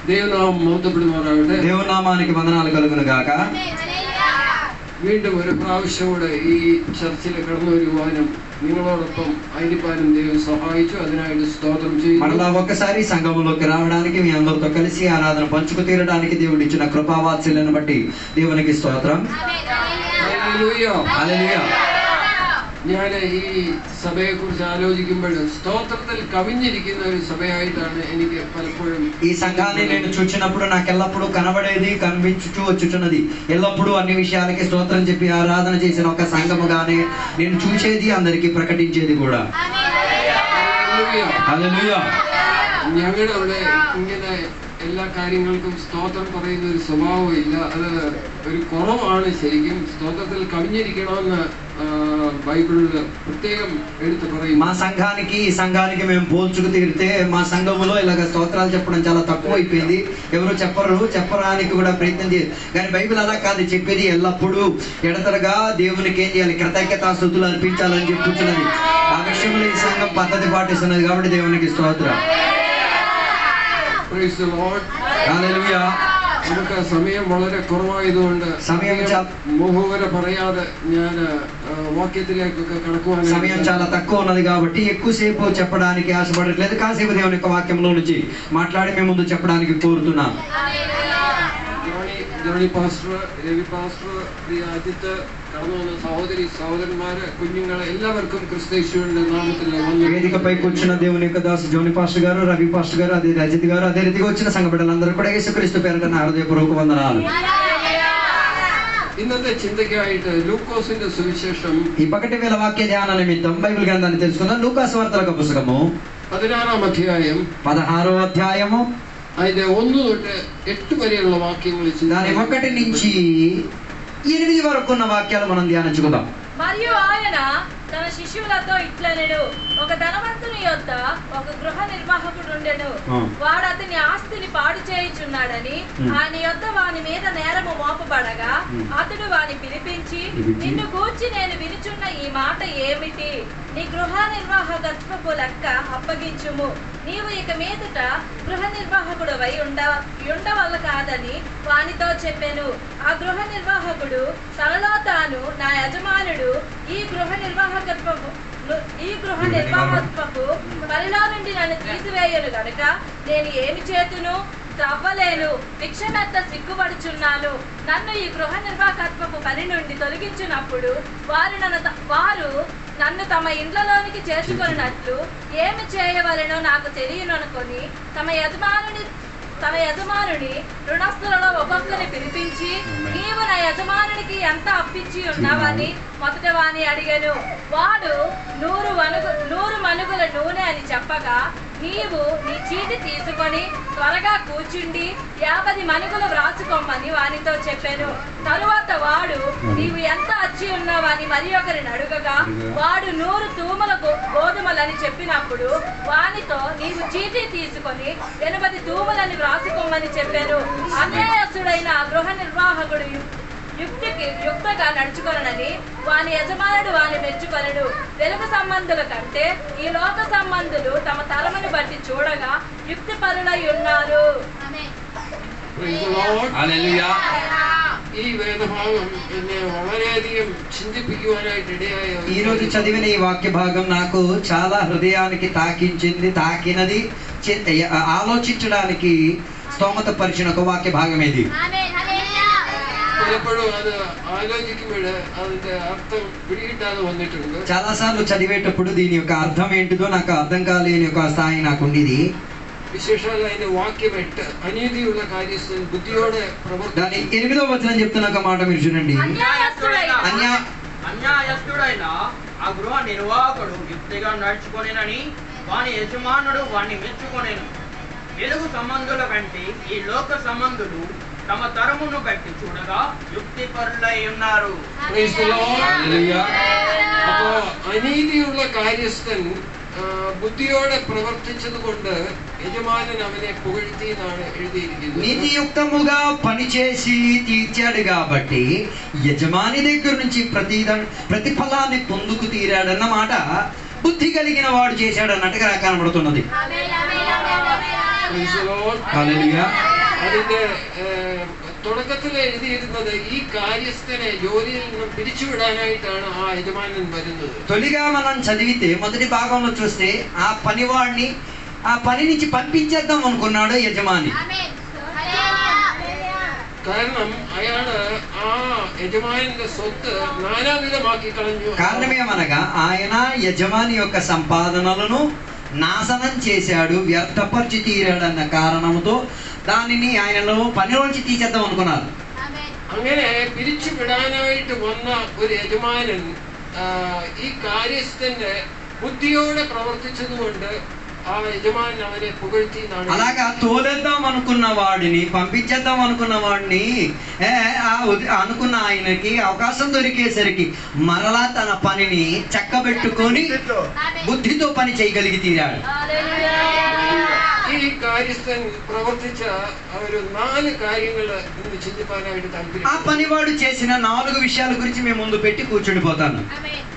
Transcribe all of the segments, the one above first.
దేవుని నామానికి వందనాలు కలుగును గాక. വീണ്ടും ഒരു പ്രാവശ്യം കൂടെ ഈ ചർച്ചിൽ കടന്നു വരുവാനും നിങ്ങളോടൊപ്പം ആയിരിക്കാനും ദൈവം സഹായിച്ചു. അതിനായിട്ട് സ്തോത്രം ചെയ്യുന്നു. మరలా ఒక్కసారి సంఘములోకి రావడానికి మీ అందరితో కలిసి ఆరాధన పంచుకు తీరడానికి దేవుడు ఇచ్చిన కృపావాత్సల్యాన్ని బట్టి దేవునికి స్తోత్రం. హల్లెలూయా. హల్లెలూయా. ഞാൻ ഈ സഭയെ കുറിച്ച് ആലോചിക്കുമ്പോൾ സ്തോത്രത്തിൽ കവിഞ്ഞിരിക്കുന്ന ഒരു സഭയായിട്ടാണ് എനിക്ക് പലപ്പോഴും ఈ సంఘాన్ని నేను చూచినప్పుడు నాకు ఎల్లప్పుడూ కనబడేది, కనిపించుచూ వచ్చుచున్నది. ఎల్లప్పుడూ అన్ని విషయాలకి స్తోత్రం చెప్పి ఆరాధన చేసిన ఒక సంఘముగానే నేను చూసేది, అందరికీ ప్రకటించేది కూడా. హల్లెలూయా. ഞങ്ങളുടെ അവിടെ ഇങ്ങനെ എല്ലാ കാര്യങ്ങൾക്കും സ്തോത്രം പറയുന്ന ഒരു സ്വഭാവം ഇല്ല. അത് ഒരു കുറവാണ്. ശരിക്കും സ്തോത്രത്തിൽ കവിഞ്ഞിരിക്കണമെന്ന് బైబిల్ ప్రత్యేకం ఎడుతూ പറയും. మా సంఘానికి ఈ సంఘానికి మేము పోల్చుకు తీరితే మా సంఘములో ఇలాగ స్తోత్రాలు చెప్పడం చాలా తక్కువ అయిపోయింది. ఎవరు చెప్పడానికి కూడా ప్రయత్నం చేయరు. కానీ బైబిల్ అలా కాదు చెప్పేది. ఎల్లప్పుడూ ఎడతరగా దేవునికి ఏం చేయాలి, కృతజ్ఞతాస్తుతులు అర్పించాలని చెప్పుచున్నది. ఆ విషయంలో ఈ సంఘం పద్ధతి పాటిస్తున్నది కాబట్టి దేవునికి స్తోత్రం. Praise the Lord. హల్లెలూయా. നമുക്ക് സമയം വളരെ കുറവായതുകൊണ്ട് മോഹവര പറയാതെ ഞാൻ వాక్యത്തിലേക്കൊക്കെ కడకువాను. సమయం చాలా తక్కువ ఉన్నది కాబట్టి ఎక్కువసేపు చెప్పడానికి ఆశపడట్లేదు. కాసేపు దేవుని యొక్క వాక్యంలో నుంచి మాట్లాడి మేము ముందు చెప్పడానికి కోరుతున్నాను. ജോണി പാസ്റ്റർ, രവി പാസ്റ്റർ, പ്രിയ അജിത്ത്, കടന്നു വന്ന സഹോദരി സഹോദരന്മാര്, കുഞ്ഞുങ്ങളെ എല്ലാവർക്കും ക്രിസ്തയേശുവിന്റെ നാമത്തിൽ వేదికపై కూర్చున్న దేవుని యొక్క దాసు జోని పాస్టర్ గారు, రవి పాస్టర్ గారు, అదే అజిత్ గారు, అదే రీతిగా వచ్చిన సంఘ బిడ్డలందరూ కూడా యేసుక్రీస్తు పేరిట నా హృదయపూర్వక వందనాలు. ఇన్నത്തെ ചിന്തയ്ക്കായിട്ട് లూకోസിന്റെ సువిశేషం ఈ పకటి వేళ వాక్య ధ్యాన నిమిత్తం బైబిల్ గ్రంథాన్ని తెలుసుకుందాం. లూకాసు వార్తల పుస్తకము 16వ అధ్యాయం 16వ అధ్యాయము అయితే 1 തൊട്ട് 8 వരെയുള്ള వాక్యങ്ങൾ దాని 1 నుంచి 8 వరకు ఉన్న వాక్యాలు మనం ధ్యానించుకుందాం. మరియు ఆయన తన శిష్యులతో ఇట్లనెను, ఒక ధనవంతుని యొద్ద ఒక గృహ నిర్వాహకుడు ఉండెను. వాడు అతని ఆస్తిని పాడు చేయుచున్నాడని ఆయన యొద్ద వాని మీద నేరము మోపబడగా అతడు వాని పిలిపించి, నిన్ను గూర్చి నేను వినుచున్న ఈ మాట ఏమిటి? నీ గృహ నిర్వాహకత్వపు లెక్క అప్పగించుము. నీవు ఇక మీదట గృహ నిర్వాహకుడు వై ఉండవల్ల కాదని వానితో చెప్పెను. ఆ గృహ నిర్వాహకుడు తనలో తాను, నా యజమానుడు ఈ గృహ నిర్వాహకత్వపు పనిలో నుండి నన్ను తీసివేయను గనుక నేను ఏమి చేతును? త్రవ్వలేను, భిక్షమెత్త సిగ్గుపడుచున్నాను. నన్ను ఈ గృహ నిర్వాహకత్వపు పని నుండి తొలగించినప్పుడు వారు నన్ను తమ ఇండ్లలోనికి చేర్చుకున్నట్లు ఏమి చేయవలెనో నాకు తెలియననుకొని తమ యజమానుని రుణస్థులలో ఒక్కొక్కరిని పిలిపించి, నీవు నా యజమానునికి ఎంత అప్పిచ్చి ఉన్నావని మొదట వాని అడిగాను. వాడు 100 మనుగుల నూనె అని చెప్పగా, నీవు నీ చీటి తీసుకొని త్వరగా కూర్చుండి 50 మనుగులు వ్రాసుకోమని వానితో చెప్పాను. తరువాత వాడు, నీవు ఎంత అచ్చి ఉన్నావని మరి ఒకరిని అడుగగా, వాడు 100 తూముల గోధుమలని చెప్పినప్పుడు వానితో, నీవు చీటీ తీసుకొని 80 తూములని వ్రాసుకోమని చెప్పాను. అన్యాయస్తుడైన ఆ గృహ నిర్వాహకుడు యుక్తగా నడుచుకొనని వాని యజమానుడు వాని మెచ్చుకొనడు. వెలుగు సంబంధుల కంటే ఈ లోక సంబంధులు తమ తరమును బట్టి చూడగా యుక్తి పరులై ఉన్నారు. ఈ వేదభాగం വളരെയധികം చింతించుకోవడానికి ఇడయాయ. ఈ రోజు చదివిన ఈ వాక్య భాగం నాకు చాలా హృదయానికి తాకినది, ఆలోచించడానికి స్తోమత పరిచిన ఒక వాక్య భాగం ఇది. చాలా సార్లు చదివేటప్పుడు దీని యొక్క అర్థం ఏంటిదో నాకు అర్థం కాలేని ఒక స్థాయి నాకు ఉండేది. విశేషాలైన వాక్యం అనీతియుల కార్యస్థితి బుద్ధియోడే దాని 8వ వచనం చెప్తున్న ఒక మాట మీరు చూడండి. అన్యాయస్తుడైన ఆ గృహ నిర్వాహకుడు యుక్తిగా నడుచుకొనేనని వాని యజమానుడు వాణ్ణి మెచ్చుకొనేను. వెలుగు సంబంధుల కంటే ఈ లోక సంబంధులు తమ తరమును బట్టి చూడగా యుక్తి పరులై ఉన్నారు. അനീതിയുള്ള കാര്യസ്ഥൻ ബുദ്ധിയോടെ പ്രവർത്തിച്ചതുകൊണ്ട് യജമാനൻ അവനെ പുകഴ്ത്തി എന്നാണ് എഴുതിയിരിക്കുന്നത്. నీతియుక్తముగా పనిచేసి తీర్చాడు కాబట్టి యజమాని దగ్గర నుంచి ప్రతిఫలాన్ని పొందుకు తీరాడన్నమాట బుద్ధి కలిగిన వాడు చేశాడు అన్నట్టుగా కనబడుతున్నది. హల్లెలూయా. അതിന്റെ തുടക്കത്തിൽ എഴുതിയിരുന്നത് ഈ കാര്യസ്ഥനെ ജോലിയിൽ നിന്നും പിരിച്ചുവിടാനായിട്ടാണ് ആ യജമാനൻ വരുന്നത്. తొలిగా మనం చదివితే మొదటి భాగంలో చూస్తే ఆ పనివాడిని ఆ పని నుంచి పంపించేద్దాం అనుకున్నాడు యజమాని. കാരണം అయాళ് ఆ యజమానిന്റെ സ്വത്ത് నానావిధమాకి കളഞ്ഞു. కారణమేమనగా ఆయన యజమాని యొక్క సంపాదనలను నాశనం చేశాడు, వ్యర్థపరిచి తీరాడన్న కారణంతో దానిని ఆయనలో పనిలోంచి తీసేద్దాం అనుకున్నారు. അങ്ങനെ പിരിച്ചുവിടാനായിട്ട് വന്ന ഒരു യജമാനൻ ഈ കാര്യസ്ഥന്റെ ബുദ്ധിയോടെ പ്രവർത്തിച്ചതുകൊണ്ട് ఆ యజమాని అవనే పొగల్చి అలాగా తోలేద్దాం అనుకున్న వాడిని, పంపించేద్దాం అనుకున్న వాడిని అనుకున్న ఆయనకి అవకాశం దొరికేసరికి మరలా తన పనిని చక్కబెట్టుకొని బుద్ధితో పని చేయగలిగి తీరాడు. ఈ కార్యస్థൻ ప్రవర్తించ ഒരു 4 കാര്യങ്ങൾ ఇన్ని చింతిపానాയിട്ട് താല്പര്യം. ఆ పనివాడు చేసిన 4 విషయాల గురించి మేము ముందు పెట్టి కూర్చుండిపోతాను.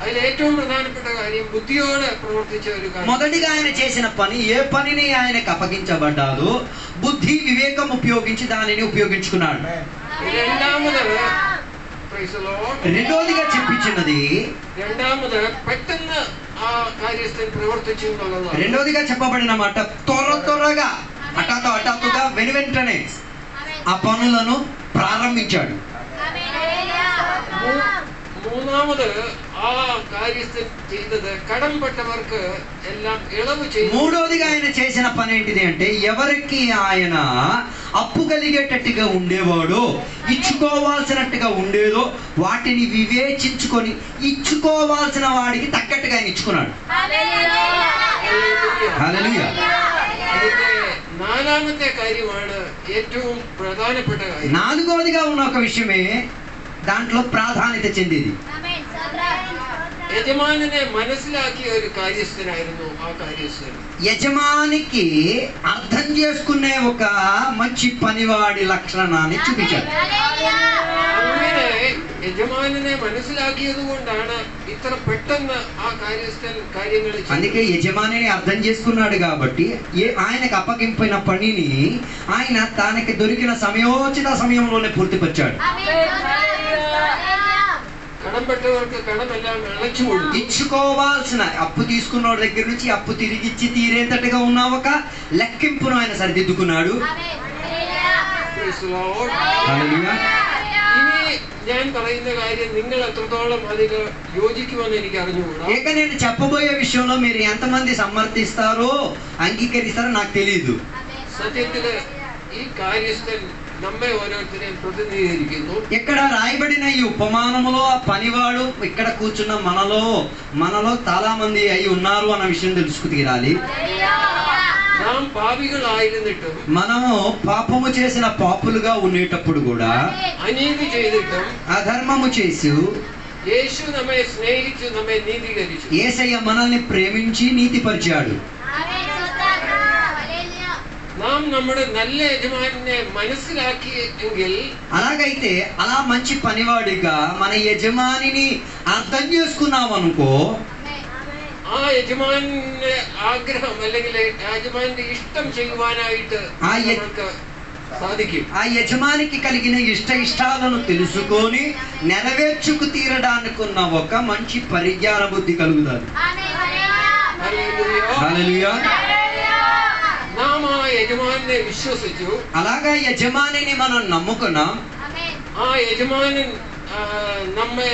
അതിൽ ഏറ്റവും പ്രധാനപ്പെട്ട കാര്യം ബുദ്ധിയോടെ പ്രവർത്തിച്ച ഒരു കാര്യം. మొదటిగా ఆయన చేసిన పని, ఏ పనిని ఆయనకు అప్పగించబడ్డాదో బుద్ధి వివేకం ఉపయోగించి దానిని ఉపయోగించుకున్నాడు. రెండోదిగా చెప్పించినది, పెట్ടെന്ന് ఆ కార్యస్థన్ ప్రవర్తించు ఎന്നുള്ളതാണ്. రెండోదిగా చెప్పబడిన మాట త్వరగా హఠాత్తుగా వెనువెంటనే ఆ పనులను ప్రారంభించాడు. മൂന്നാമത് ആ കാര്യസ്ഥൻ ചെയ്തത് കടംപെട്ടവർക്ക് എല്ലാം ഇളവ് ചെയ്തു. మూడోదిగా ఆయన చేసిన పని ఏంటిది అంటే, ఎవరికి ఆయన అప్పు కలిగేటట్టుగా ఉండేవాడో, ఇచ్చుకోవాల్సినట్టుగా ఉండేదో వాటిని వివేచించుకొని ఇచ్చుకోవాల్సిన వాడికి తగ్గట్టుగా ఆయన ఇచ్చుకున్నాడు. హల్లెలూయా. അതിന്റെ 4ാമത്തെ കാര്യമാണ് ഏറ്റവും പ്രധാനപ്പെട്ട കാര്യം. 4వదిగా ఉన్న ఒక విషయమే దాంట్లో ప్రాధాన్యత చెందేది. యజమానినే మనసులాకియ ഒരു കാര്യസ്ഥനായിരുന്നു ఆ కార్యస్థൻ. యజమానికి అర్థం చేసుకునే ఒక మంచి పనివాడి లక్షణాన్ని చూపించాడు. അങ്ങനെ యజమానినే మనసులాకిയത് കൊണ്ടാണ് ఇത്ര പെട്ടെന്ന് ఆ కార్యస్థൻ కార్యങ്ങൾ చేశాడు. అందుకే యజమానిని అర్థం చేసుకున్నాడు కాబట్టి ఆయనకు అప్పగింపిన పనిని ఆయన తనకి దొరికిన సమయోచిత సమయంలోనే పూర్తిపరిచాడు. కడంపెట్టవർക്ക് కడమెല്ലാം అణച്ചു കൊടുത്തു. ఇచ్చుకోవాల్సిన అప్పు తీసుకున్నోడి దగ్గర నుంచి అప్పు తిరిగి ఇచ్చి తీరేంతటిగా ఉన్న ఒక లెక్కింపును ఆయన సరిదిద్దుకున్నాడు. ഇനി ഞാൻ പറയുന്ന കാര്യം നിങ്ങൾ എത്രത്തോളം അതിന് യോജിക്കുമെന്ന് എനിക്ക് അറിഞ്ഞുകൂടാ. ఇక నేను చెప్పబోయే విషయంలో మీరు ఎంతమంది సమ్మతిస్తారో అంగీకరిస్తారో నాకు తెలియదు. సత్యത്തില് ఈ కార్యస్థൻ നമ്മെ ഓരോരുത്തരെയും പ്രതിനിധീകരിക്കുന്നു. ఇక్కడ రాయబడిన ఈ ఉపమానములో ఆ పనివాడు ఇక్కడ కూర్చున్న మనలో చాలా మంది అయి ఉన్నారు అన్న విషయం తెలుసుకు తీరాలి. നാം പാപികളായിരുന്നിട്ടും, మనము పాపము చేసిన పాపులుగా ఉండేటప్పుడు కూడా, അനീതി ചെയ്തിട്ടും, అధర్మము చేసి యేసు നമ്മെ സ്നേഹിച്ചു നമ്മെ നീതീകരിച്ചു. యేసయ్య మనల్ని ప్రేమించి నీతిపరిచాడు. നാം നമ്മുടെ നല്ല യജമാനെ മനസ്സിലാക്കിയെങ്കിൽ, అలాగైతే అలా మంచి పనివాడిగా మన యజమానిని అర్థం చేసుకున్నాం అనుకో, ആ യജമാന്റെ ആഗ്രഹം അല്ലെങ്കിൽ യജമാന്റെ ഇഷ്ടം ചെയ്യുവാനായിട്ട് നമുക്ക് సాధిക്കും. ఆ యజమానికి కలిగిన ఇష్టాలను తెలుసుకొని నెరవేర్చుకు తీరడానికి ఉన్న ఒక మంచి పరిజ్ఞాన బుద్ధి కలుగుతుంది. హల్లెలూయా. നാം ആ യജമാനെ വിശ്വസിച്ചു. అలాగా యజమానిని మనం నమ్ముకున్నాం. ആ യജമാനൻ നമ്മെ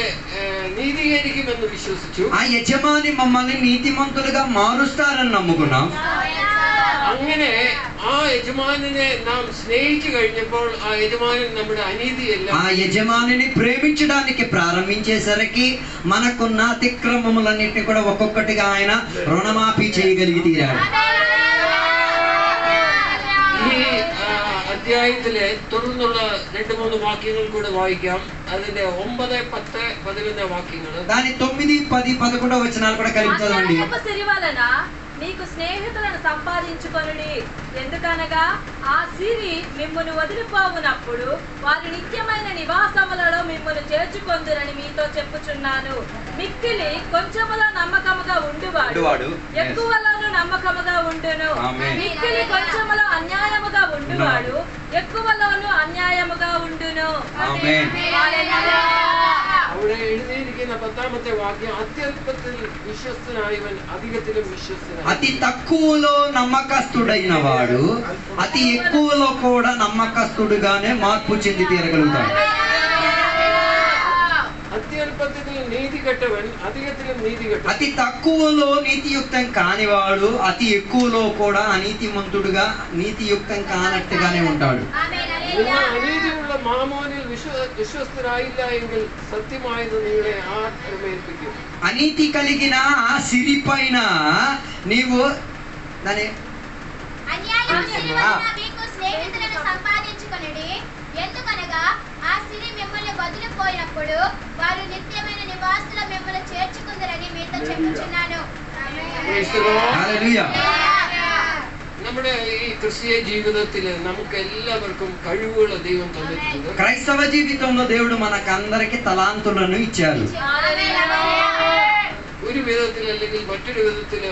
നീതീകരിക്കുമെന്ന് വിശ്വസിച്ചു. ఆ యజమాని మమ్మల్ని నీతిమంతులుగా మారుస్తారని నమ్ముకున్నాం. അങ്ങനെ ആ യജമാനെ നാം സ്നേഹിച്ചു കഴിഞ്ഞപ്പോൾ ఆ యజమాനൻ നമ്മുടെ అనీతిയെല്ലാം, ఆ యజమానిని ప్రేమించడానికి ప్రారంభించేసరికి మనకున్న అతిక్రమములన్నిటిని కూడా ఒక్కొక్కటిగా ఆయన రుణమాఫీ చేయగలిగి తీరాడు. ഈ അധ്യായത്തിലെ തുടർന്നുള്ള 2-3 വാക്യങ്ങൾ കൂടെ വായിക്കാം. അതിന്റെ 9, 10, 11 వాక్యങ്ങൾ. దాని 9, 10, 11 వచనాలు కూడా కలిపి చదవండి. నీకు స్నేహితులను సంపాదించుకొనుడి. ఎందుకనగా ఆ సిరి మిమ్మును వదిలిపోవునప్పుడు వారి నిత్యమైన నివాసములలో మిమ్మును చేర్చుకొందురని మీతో చెప్పుచున్నాను. మిక్కిలి కొంచెములో నమ్మకముగా ఉండువాడు ఎక్కువలోను నమ్మకముగా ఉండును. మిక్కిలి కొంచెములో అన్యాయముగా ఉండువాడు ఎక్కువలోను అన్యాయముగా ఉండును. അവിടെ എഴുതിയിരിക്കുന്ന 10ാമത്തെ വാക്യം, അത്യല്പത്തിൽ വിശ്വസ്തനായവൻ അധികത്തിലും വിശ്വസ്തനായി. అతి తక్కువలో నమ్మకస్తుడైన వాడు అతి ఎక్కువలో కూడా నమ్మకస్తుడుగానే మార్పు చెంది తీరగలుగుతాడు. అత్యల్పത്തിൽ నీతి కట్టవన్ అధికത്തിലും నీతి కట్ట. అతి తక్కువలో నీతియుక్తం కానివాడు అతి ఎక్కువలో కూడా అనీతిమంతుడుగా నీతియుక్తం కానట్టుగానే ఉంటాడు. നിങ്ങൾ അനീതിയുള്ള മാമോനിൽ വിശ്വസ്തരായില്ല എങ്കിൽ സത്യമായത് നിങ്ങളെ ആത്മേൽപ്പിക്കും. అనీతి కలిగిన ఆ సిరి పైన నీవు దాని స్నేహితులను సంపాదించుకొనుడి. ఎందుకనగా ఆ సిరి మిమ్మల్ని వదిలిపోయినప్పుడు వారు నిత్యమైన నివాసుల మిమ్మల్ని చేర్చుకుందరని మీతో చెప్పుచున్నాను. హల్లెలూయా. നമ്മുടെ ഈ ക്രിസ്തീയ ജീവിതത്തിൽ നമുക്ക് എല്ലാവർക്കും കഴിവുകൾ ദൈവം തന്നിട്ടുണ്ട്. క్రైస్తవ జీవితంలో దేవుడు మనకందరికి తలాంతులను ఇచ్చారు. ഒരു വിധത്തിൽ അല്ലെങ്കിൽ മറ്റൊരു വിധത്തിൽ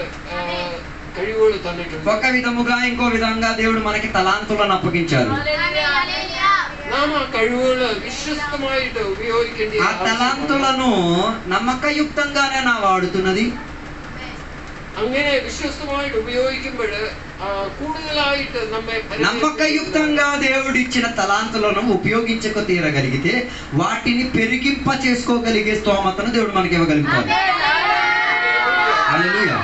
കഴിവുകൾ തന്നിട്ടുണ്ട്. ఒక విధముగా ఇంకో విధంగా దేవుడు మనకి తలాంతులను అప్పగించారు. നാം ആ കഴിവുകൾ വിശ്വസ്തമായിട്ട് ഉപയോഗിക്കേണ്ടി. ఆ తలాంతులను నమ్మకయుక్తంగానే నా వాడుతున్నది. അങ്ങനെ വിശ്വസ്തമായിട്ട് ഉപയോഗിക്കുമ്പോൾ കൂടുതലായിട്ട് നമ്മെ నమ్మకయుక్తంగా దేవుడిచ్చిన తలాంతులను ఉపయోగించక తీరగలిగితే వాటిని పెరిగింప చేసుకోగలిగే స్తోమతను దేవుడు మనకి ఇవ్వగలుగుతాడు. హల్లెలూయా.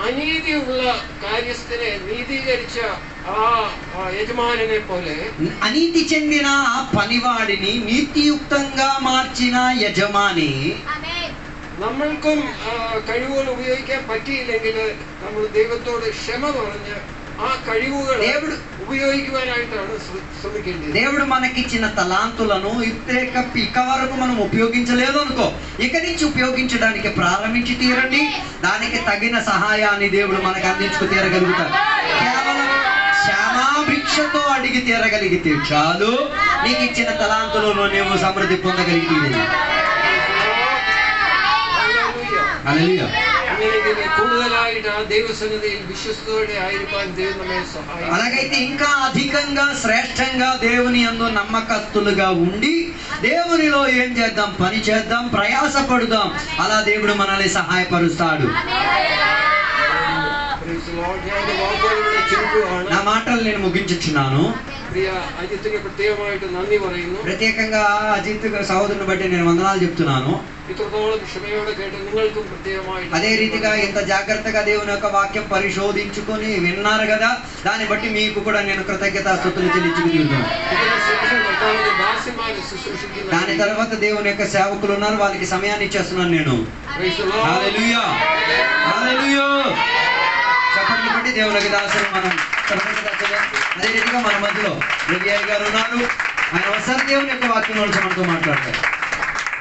അനീതിയുള്ള കാര്യസ്ഥനെ നീതീകരിച്ച ആ യജമാനനെ പോലെ అనీతి చెందిన ఆ పనివాడిని నీతియుక్తంగా మార్చిన యజమాని നമ്മൾക്കും കഴിവുകൾ ഉപയോഗിക്കാൻ പറ്റിയില്ലെങ്കിൽ നമ്മൾ ദൈവത്തോട് ക്ഷമ പറഞ്ഞ് ആ കഴിവുകൾ ఉపయోగించుకోవాలంటాడు శ్రమించండి. దేవుడు మనకిచ్చిన తలాంతులను ఇక వరకు మనం ఉపయోగించలేదు అనుకో, ఇక నుంచి ఉపయోగించడానికి ప్రారంభించి తీరండి. దానికి తగిన సహాయాన్ని దేవుడు మనకు అందించుకు తీరగలుగుతాడు. కేవలం క్షమాభిక్షతో అడిగి తీరగలిగితే చాలు, నీకు ఇచ్చిన తలాంతులను నువ్వు సమృద్ధి పొందగలిగి. హల్లెలూయా. అలాగైతే ఇంకా అధికంగా శ్రేష్టంగా దేవుని యందు నమ్మకస్తులుగా ఉండి దేవునిలో ఏం చేద్దాం, పని చేద్దాం, ప్రయాసపడుదాం. అలా దేవుడు మనల్ని సహాయపరుస్తాడు. నా మాటలు నేను ముగించుచున్నాను. ప్రత్యేకంగా అజిత్ సహోదరుని బట్టి నేను వందనాలు చెప్తున్నాను. అదే రీతిగా ఇంత జాగ్రత్తగా దేవుని యొక్క వాక్యం పరిశోధించుకొని విన్నారు కదా, దాన్ని బట్టి మీకు కూడా నేను కృతజ్ఞతాస్తుతులు చెల్లించుకుంటున్నాను. దాని తర్వాత దేవుని యొక్క సేవకులు ఉన్నారు, వాళ్ళకి సమయాన్ని ఇచ్చేస్తున్నాను నేను. హల్లెలూయా. హల్లెలూయా. చెప్పండి బట్టి దేవునికి దాసులు మనం. అదే రీతిగా మన మధ్యలో రవి గారు ఉన్నారు. ఆయన ఒకసారి దేవుని యొక్క వాక్యం మనతో మాట్లాడతారు.